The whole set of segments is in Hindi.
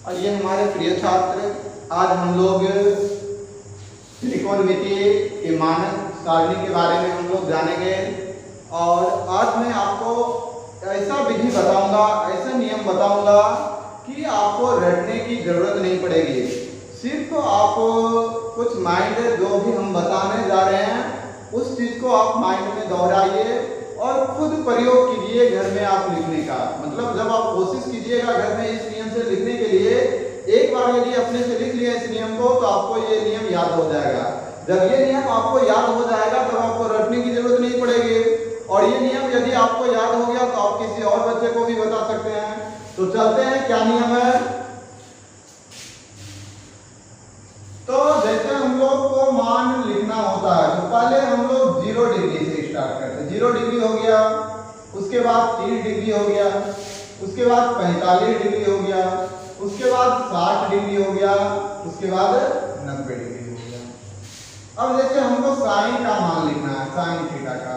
और ये हमारे प्रिय छात्र, आज हम लोग त्रिकोणमितीय के मानक सारणी के बारे में हम लोग जानेंगे। और आज मैं आपको ऐसा विधि बताऊंगा, ऐसा नियम बताऊंगा कि आपको रटने की जरूरत नहीं पड़ेगी। सिर्फ आप कुछ माइंड, जो भी हम बताने जा रहे हैं उस चीज को आप माइंड में दोहराइए और खुद प्रयोग कीजिए घर में आप लिखने का। मतलब जब आप कोशिश कीजिएगा घर में इस नियम से लिखने के लिए, एक बार यदि अपने से लिख लिया इस नियम को तो आपको ये नियम याद हो जाएगा। जब ये नियम आपको याद हो जाएगा तब आपको रटने की जरूरत नहीं पड़ेगी। और ये नियम यदि आपको याद हो गया तो आप किसी और बच्चे को भी बता सकते हैं। तो चलते हैं, क्या नियम है। तो जैसे हम लोग को मान लिखना होता है तो पहले हम लोग 0 डिग्री से स्टार्ट करते हैं। 0 डिग्री हो गया, उसके बाद 30 डिग्री हो गया, उसके बाद 45 डिग्री हो गया, उसके बाद 60 डिग्री हो गया, उसके बाद 90 डिग्री हो गया। अब जैसे हमको साइन का मान लिखना है, साइन थीटा का,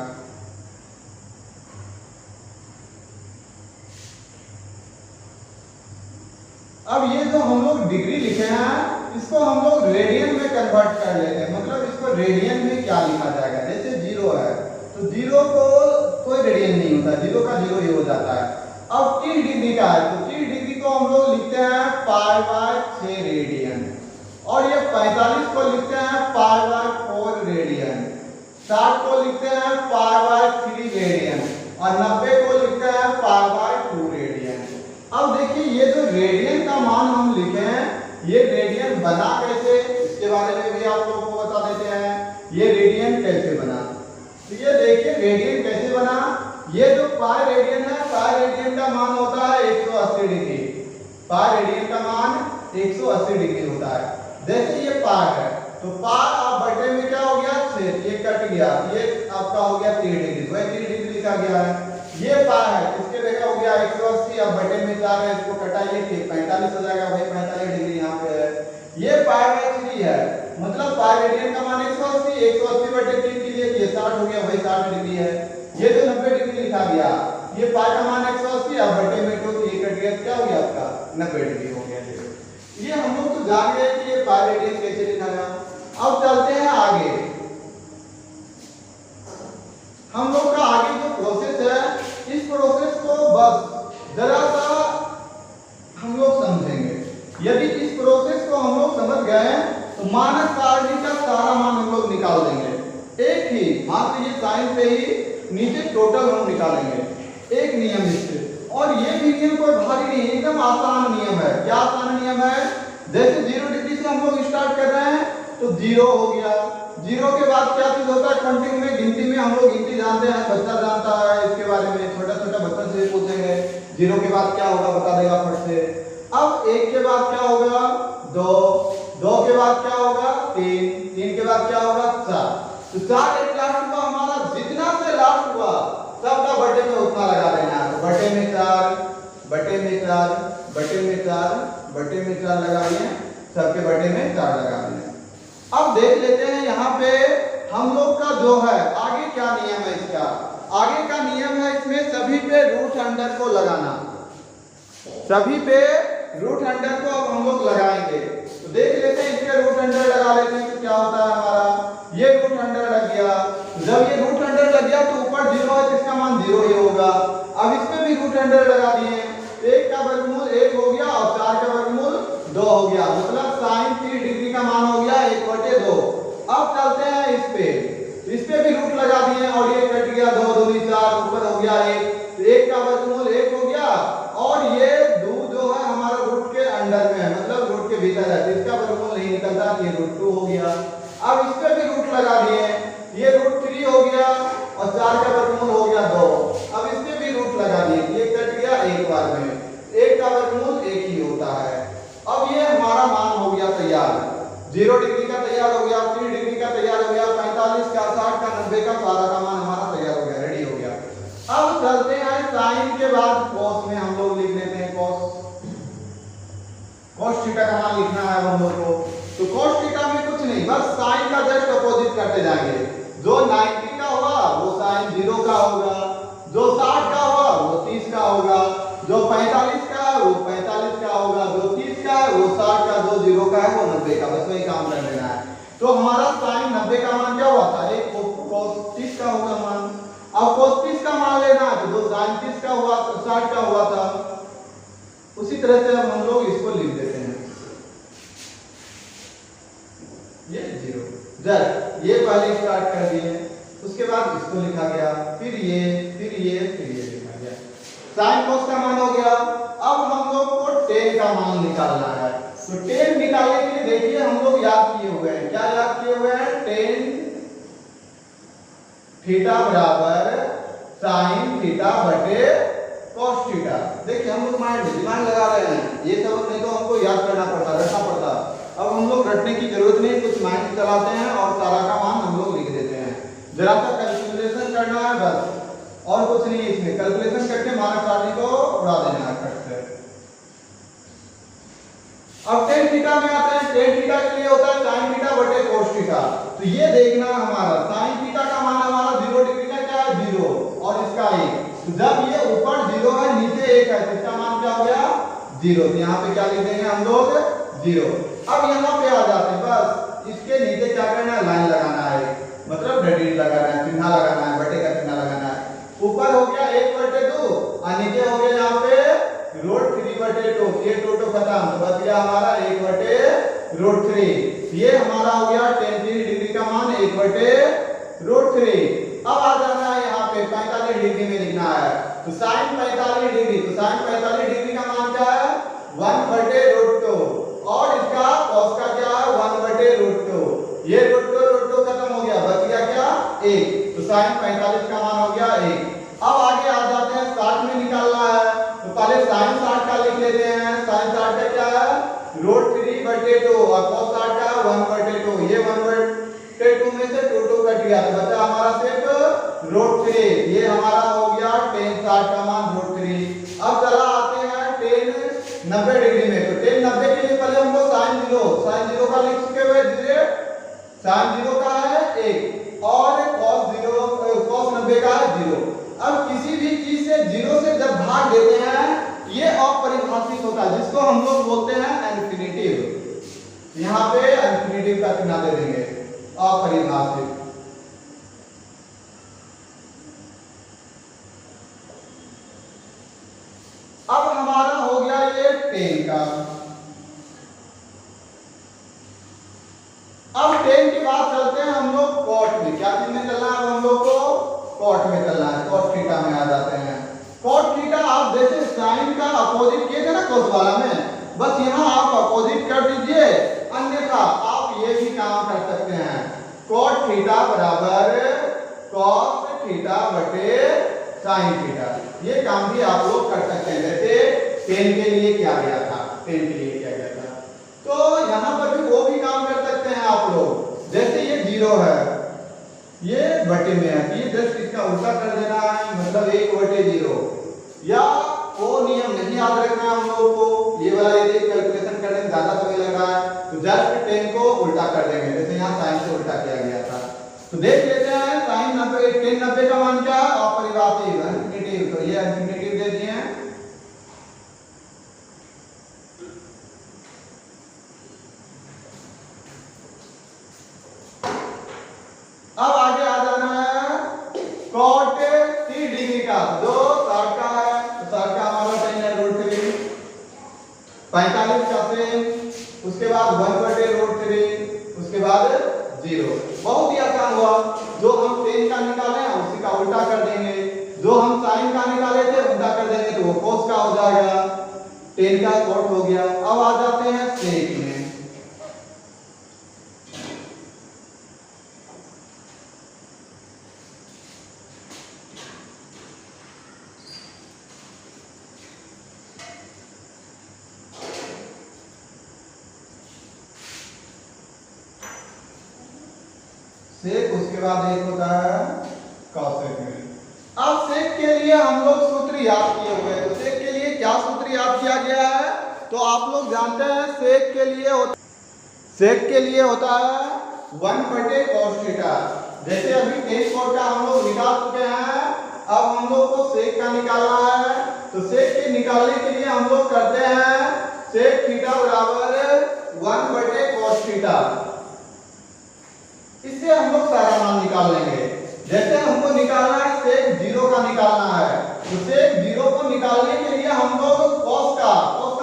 अब ये जो हम लोग डिग्री लिखे हैं इसको हम लोग रेडियन में कन्वर्ट कर लेते हैं। मतलब इसको रेडियन में क्या लिखा जाएगा, जैसे 0 है तो 0 को कोई रेडियन नहीं होता, 0 का 0 ही हो जाता है। अब 30 डिग्री का है तो 30 डिग्री को हम लोग लिखते हैं π/6 रेडियन, और ये 45 को लिखते हैं π/4 रेडियन, 60 को लिखते हैं π/3 रेडियन और 90 को लिखते हैं π/2 रेडियन। अब देखिए ये जो रेडियन का मान हम लिखे हैं, ये रेडियन बना कैसे, इसके बारे में भी आप लोगों को बता देते हैं। ये रेडियन कैसे बना, तो ये देखिए रेडियन कैसे बना। ये जो पाई रेडियन है, पाई रेडियन का मान होता है 180 डिग्री। पाई रेडियन का मान 180 डिग्री होता है। जैसे ये पाई है तो पाई आप बटे में क्या हो गया 6, ये कट गया, ये आपका हो गया 30 डिग्री, वही 30 डिग्री लिखा गया है। ये पाई है, इसके जगह हो गया 180, अब बटे में 4 है, इसको कटाइए कि 45 हो जाएगा, वही 45 डिग्री यहाँ पे है। ये π/3 है, मतलब पाई रेडियन का मान 180, 180 बटे 3 कीजिए कि 60 हो गया, वही 60 डिग्री है। ये जो 90 डिग्री लिखा गया, ये पाई का मान 180, अब बटे में 2 ये कट गया, क्या हो गया आपका 90 डिग्री हो गया। ये हम लोग तो जान गए कि ये पाई रेडियन कैसे लिखा गया। अब चलते हैं आगे, हम लोग का आगे जो प्रोसेस है, इस प्रोसेस को बस जरा सा हम लोग समझेंगे। यदि इस प्रोसेस को हम लोग समझ गए तो मानक सारणी का सारा मान हम लोग निकाल देंगे। एक ही मान लीजिए साइन से ही नीचे टोटल हम निकालेंगे, एक नियम इससे। और ये भी नियम कोई भारी नहीं, एकदम आसान नियम है। क्या आसान नियम है, जैसे 0 डिग्री से हम लोग स्टार्ट कर रहे हैं तो 0 हो गया। 0 के बाद क्या चीज होता है, काउंटिंग में, गिनती में हम लोग गिनती जानते हैं, बच्चा जानता है इसके बारे में, छोटा छोटा बच्चा से पूछेंगे 0 के बाद क्या होगा बता देगा फट से। अब 1 के बाद क्या होगा 2, 2 के बाद क्या होगा 3, 3 के बाद क्या होगा 4। तो 4 एक लास्ट हुआ हमारा, जितना से लास्ट हुआ सबका बटे में उतना लगा देना है। तो बटे में 4, बटे में 4, बटे में 4, बटे में 4 लगा दिए, सबके बटे में 4 लगा दिए। अब देख लेते हैं यहाँ पे हम लोग का जो है आगे क्या नियम है। इसका आगे का नियम है, इसमें सभी पे रूट अंडर को लगाना, सभी पे रूट अंडर को अब हम लोग लगाएंगे। तो देख लेते हैं, इसके रूट अंडर लगा लेते हैं तो क्या होता है हमारा, ये रूट अंडर लग गया। जब ये रूट अंडर लग गया तो ऊपर 0 है तो इसका मान 0 ही होगा। अब इस पे भी रूट अंडर लगा दिए, 1 का वर्गमूल 1 हो गया और 4 का वर्गमूल 2 हो गया, मतलब साइन 30 डिग्री का मान हो गया 1/2। अब चलते हैं इस पे भी रूट लगा दिए और ये कट गया, 2 दूनी 4, ऊपर हो गया 1, 1 का वर्गमूल 1 हो गया और ये 2 जो है हमारा रूट के अंडर में है, मतलब रूट के भीतर है, तो इसका वर्गमूल नहीं निकलता, ये रूट 2 हो गया। अब इस पे भी रूट लगा दिए, ये रूट 3 हो गया और 4 का वर्गमूल हो गया 2। अब इस पे भी रूट लगा दिए, ये कट गया एक बार में, 1 का वर्गमूल 1 ही होता है। अब ये हमारा मान हो गया तैयार, 0 डिग्री का तैयार हो गया, 3 डिग्री का तैयार हो गया, 45 का, 60 का, 90 का, सारा का मान हमारा तैयार हो गया, रेडी हो गया। अब चलते हैं साइन के बाद कॉस में हम लोग लिख लेते हैं कॉस थीटा का मान लिखना है हम लोग को। तो कॉस थीटा में कुछ नहीं, बस साइन का जस्ट अपोजिट करते जाएंगे। जो 90 का होगा वो साइन 0 का होगा, जो 60 का होगा वो 30 का होगा, जो 45 का वो 45 का होगा, जो 30 का 90 का, बस वही काम कर लेना है। तो हमारा साइन 90 का मान क्या हुआ था, एक cos 30 का होगा मान। अब cos 30 का मान लेना है तो साइन 30 का हुआ, 60 का हुआ था। उसी तरह से अब हम लोग इसको लिख देते हैं, ये 0 जब ये पहले स्टार्ट कर दिए, उसके बाद इसको लिखा गया, फिर ये लिखा गया। साइन cos का मान हो गया। अब हम लोग को tan का मान निकालना है। तो tan निकालने के लिए देखिए हम लोग याद किए हुए हैं, क्या याद किए हुए हैं, tan थीटा बराबर sin थीटा बटे cos थीटा। देखिए हम लोग दिमाग लगा रहे हैं, ये सब नहीं तो हमको याद करना पड़ता, रटना पड़ता। अब हम लोग रटने की जरूरत नहीं, कुछ माइंड चलाते हैं और सारा का मान हम लोग लिख देते हैं। जरा सा कैलकुलेशन करना है बस, और कुछ नहीं, इसमें कैलकुलेशन करके मार्क काटने को उड़ा देना है कट से। अब tan थीटा में आते हैं, tan थीटा के लिए होता है sin थीटा बटे cos थीटा। तो ये देखना हमारा sin थीटा का मान हमारा 0 डिग्री का क्या है 0 और इसका 1। तो जब ये ऊपर 0 है नीचे 1 है तो इसका मान क्या हो गया 0। तो यहाँ पे क्या लिख देंगे हम लोग 0। अब यहाँ पे आ जाते हैं, बस इसके नीचे क्या करना है, लाइन लगाना है, मतलब डेडिट लगाना है, चिन्ह लगाना है, बटे का चिन्ह लगाना है। ऊपर हो गया 1/2 और नीचे हो गया यहाँ पे √3/2। ये टोटो खत्म, तो बच गया हमारा 1/√3। ये हमारा हो गया tan 3 डिग्री का मान 1/√3। अब आ जाना है यहाँ पे 45 डिग्री में लिखना है। तो sin 45 डिग्री, तो sin 45 डिग्री का मान क्या है 1/√2 और इसका cos का क्या है 1/√2। ये √2 खत्म हो गया, बच गया क्या 1। तो sin 45 का मान हो गया 1। अब आगे आ जाते हैं 60 में निकालना है। तो पहले sin 60 का लिख लेते हैं। sin 60 का क्या है √3/2 और cos 60 का 1/2। ये 1/2 में से 2 कट गया तो बचा हमारा सिर्फ √3। ये हमारा हो गया tan 60 का मान √3। अब चला आते हैं tan 90 डिग्री में। तो tan 90 के लिए पहले हमको sin 0 का लिख चुके हुए, sin 0 का है 1 और cos 90 का है 0। अब किसी भी चीज से 0 से जब भाग देते हैं ये अपरिभाषित होता है, जिसको हम लोग बोलते हैं इन्फिनिटिव। यहाँ पे इन्फिनिटिव का चिन्ह दे देंगे, अपरिभाषित। अब हमारा हो गया ये tan का। अब tan के बाद चलते हैं हम लोग cot में। क्या चीज में चलना है अब हम लोग को, cot में चलना है। cot थीटा में आ जाते हैं। cot थीटा आप जैसे sin का अपोजिट किए थे ना cos वाला में, बस यहाँ आप अपोजिट कर दीजिए, अन्यथा आप ये भी काम कर सकते हैं। cot थीटा बराबर cos थीटा बटे sin थीटा। ये काम भी आप लोग कर सकते हैं, जैसे tan के लिए किया गया था, tan के लिए किया गया था। तो यहाँ पर भी वो भी काम कर सकते हैं आप लोग। जैसे ये 0 है, ये बटे में है, ये जस्ट इसका उल्टा कर देना है, मतलब 1/0। या वो नियम नहीं याद रखना है हम लोगों को, ये वाला यदि कैलकुलेशन करने में ज्यादा समय लग रहा है तो जस्ट tan को उल्टा कर देंगे, जैसे यहाँ sin से उल्टा किया गया था। तो देख लेते हैं sin 90 tan 90 का मान क्या है, अपरिभाषित इन्फिनिटिव। तो ये इन्फिनिटिव दे दिए हैं। अब आगे आ जाना है cot 30 डिग्री का, जो 60 का है, तो 60 का हमारा tan है √3। 45 का सेम, उसके बाद 1/√3, उसके बाद 0। बहुत ही आसान हुआ। जो हम tan का निकाले हैं उसी का उल्टा कर देंगे, जो हम sin का निकाले थे उल्टा कर देंगे तो वो cos का हो जाएगा, tan का cot हो गया। अब आ जाते हैं sec में। सेक, उसके बाद एक होता है cosec में। अब सेक के लिए हम लोग सूत्र याद किए हुए हैं। तो सेक के लिए क्या सूत्र याद किया गया है, तो आप लोग जानते हैं सेक के लिए होता है 1/cos थीटा। जैसे अभी tan cot का हम लोग निकाल चुके हैं, अब हम लोग को सेक का निकालना है। तो सेक के निकालने के लिए हम लोग करते हैं सेक थीटा बराबर 1/cos थीटा। थीटा, इससे हम लोग सारा मान निकाल लेंगे। जैसे हमको निकालना है सेक 0 का निकालना है, तो सेक 0 को निकालने के लिए हम लोग cos का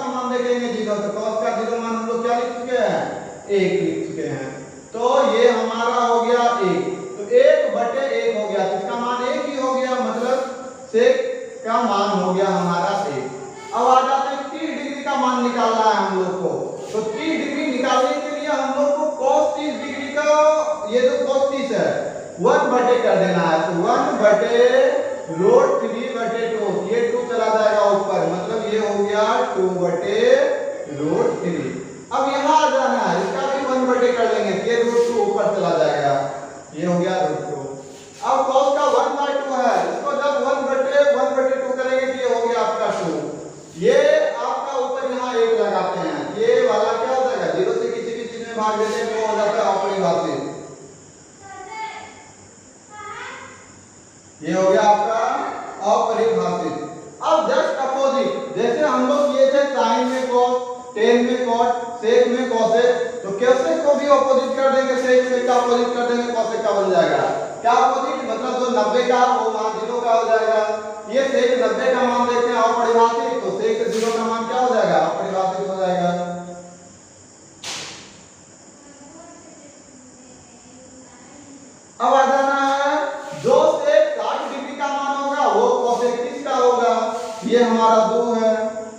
मान देखेंगे 0, तो cos का 0 मान हम लोग क्या लिख चुके हैं, 1 लिख चुके हैं। तो ये हमारा हो गया 1, तो 1/1 हो गया, इसका मान 1 ही हो गया, मतलब सेक का मान हो गया हमारा 1। अब आ जाते हैं 30 डिग्री का मान निकालना है हम लोग को, तो 30 डिग्री निकालने के लिए हम लोग को cos 30 डिग्री का ये जो cos 30 है 1/2 कर देना है, तो 1/√3/2, ये 2 चला जाएगा ऊपर, मतलब ये हो गया 2/√3। अब यहाँ आ जाना है, इसका भी 1/2 कर देंगे, ये √2 ऊपर चला जाएगा, ये हो गया √2। अब cos का 1/2 है, इसको जब 1/2 करेंगे तो ये हो गया आपका 2, ये आपका ऊपर यहाँ 1 लगाते हैं, ये वाला क्या हो जाएगा, 0 से किसी भी चीज में भाग देते हैं तो हो जाता है अपरिभाषित, ये हो गया आपका अपरिभाषित। अब जस्ट अपोजिट, जैसे हम लोग किए थे साइन में cos, tan में cot, sec में cosec, तो cosec को भी अपोजिट कर देंगे, sec का अपोजिट कर देंगे, cosec का बन जाएगा क्या अपोजिट, मतलब जो 90 का वो मान 0 का हो जाएगा। ये sec 90 का मान देखते हैं अपरिभाषित, तो sec 0 का मान क्या हो जाएगा, अपरिभाषित हो जाएगा। अब आ जाना है जो sec 60 डिग्री का मान होगा वो cosec 30 का होगा, ये हमारा 2 है,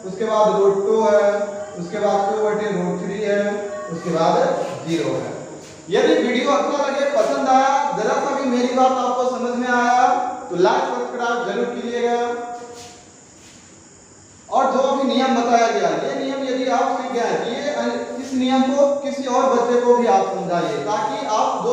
उसके बाद √2 है, उसके बाद 2/√3 है, उसके बाद 0 है। यदि वीडियो अच्छा लगे, पसंद आया, जरा सा भी मेरी बात आपको समझ में आया तो लाइक सब्सक्राइब जरूर कीजिएगा। और जो भी नियम बताया गया, ये नियम यदि आप सीख गए, ये इस नियम को किसी और बच्चे को भी आप समझाइए, ताकि आप